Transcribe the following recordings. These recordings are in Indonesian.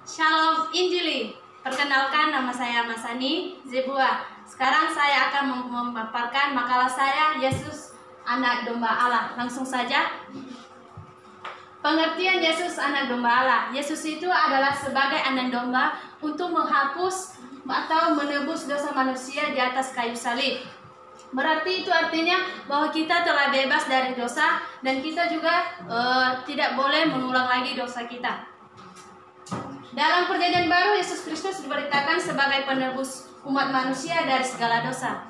Shalom Injili. Perkenalkan, nama saya Masani Zebua. Sekarang saya akan memaparkan makalah saya, Yesus Anak Domba Allah. Langsung saja. Pengertian Yesus Anak Domba Allah. Yesus itu adalah sebagai anak domba untuk menghapus atau menebus dosa manusia di atas kayu salib. Berarti itu artinya bahwa kita telah bebas dari dosa dan kita juga tidak boleh mengulang lagi dosa kita. Dalam Perjanjian Baru, Yesus Kristus diberitakan sebagai penebus umat manusia dari segala dosa.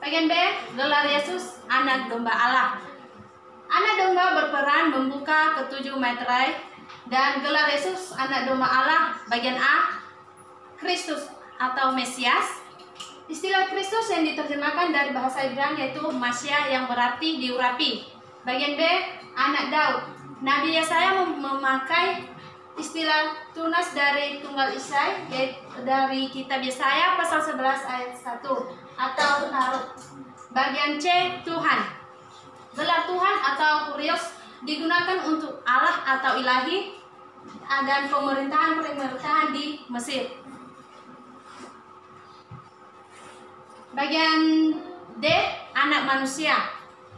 Bagian B, gelar Yesus Anak Domba Allah. Anak domba berperan membuka ketujuh meterai, dan gelar Yesus Anak Domba Allah. Bagian A, Kristus atau Mesias. Istilah Kristus yang diterjemahkan dari bahasa Ibrani yaitu Masya, yang berarti diurapi. Bagian B, Anak Daud. Nabi Yesaya memakai istilah tunas dari tunggal Isai, dari kitab Yesaya pasal 11 ayat 1 atau Narut. Bagian C, Tuhan. Gelar Tuhan atau Kurios digunakan untuk Allah atau ilahi dan pemerintahan di Mesir. Bagian D, anak manusia.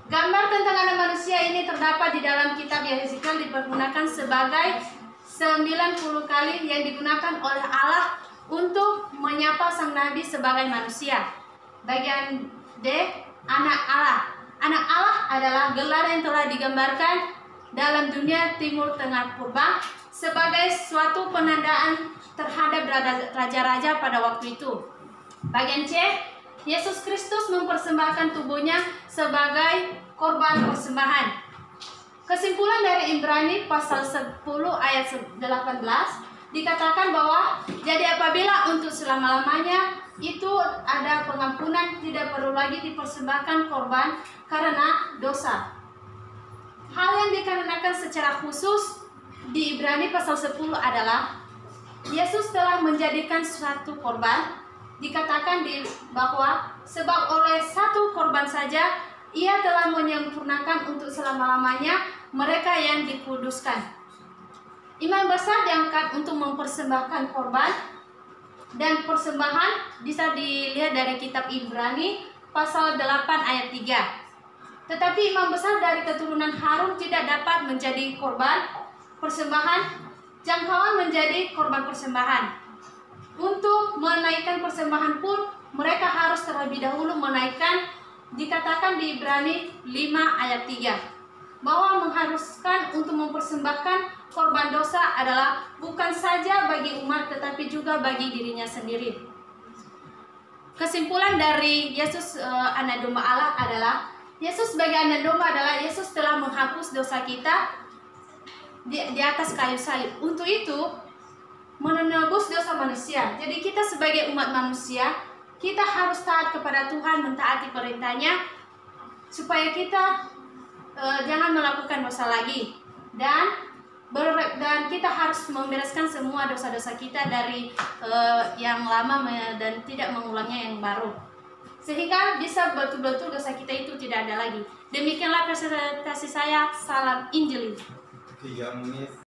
Gambar tentang anak manusia ini terdapat di dalam kitab Yeskiel, dipergunakan sebagai 90 kali yang digunakan oleh Allah untuk menyapa sang nabi sebagai manusia. Bagian D, anak Allah. Anak Allah adalah gelar yang telah digambarkan dalam dunia Timur Tengah purba sebagai suatu penandaan terhadap raja-raja pada waktu itu. Bagian C, Yesus Kristus mempersembahkan tubuhnya sebagai korban persembahan. Kesimpulan dari Ibrani pasal 10 ayat 18 dikatakan bahwa jadi apabila untuk selama-lamanya itu ada pengampunan, tidak perlu lagi dipersembahkan korban karena dosa. Hal yang dikarenakan secara khusus di Ibrani pasal 10 adalah Yesus telah menjadikan suatu korban. Dikatakan bahwa sebab oleh satu korban saja Ia telah menyempurnakan untuk selama-lamanya mereka yang dikuduskan. Imam besar diangkat untuk mempersembahkan korban, dan persembahan bisa dilihat dari kitab Ibrani pasal 8 ayat 3. Tetapi imam besar dari keturunan Harun tidak dapat menjadi korban persembahan, jangkauan menjadi korban persembahan. Untuk menaikkan persembahan pun mereka harus terlebih dahulu menaikkan, dikatakan di Ibrani 5 ayat 3, bahwa mengharuskan untuk mempersembahkan korban dosa adalah bukan saja bagi umat tetapi juga bagi dirinya sendiri. Kesimpulan dari Yesus Anak Domba Allah adalah Yesus sebagai anak domba adalah Yesus telah menghapus dosa kita di atas kayu salib. Untuk itu menebus dosa manusia. Jadi kita sebagai umat manusia, kita harus taat kepada Tuhan, mentaati perintahnya, supaya kita jangan melakukan dosa lagi, dan kita harus membereskan semua dosa-dosa kita dari yang lama dan tidak mengulangnya yang baru, sehingga bisa betul-betul dosa kita itu tidak ada lagi. Demikianlah presentasi saya. Salam Injili. 3 menit.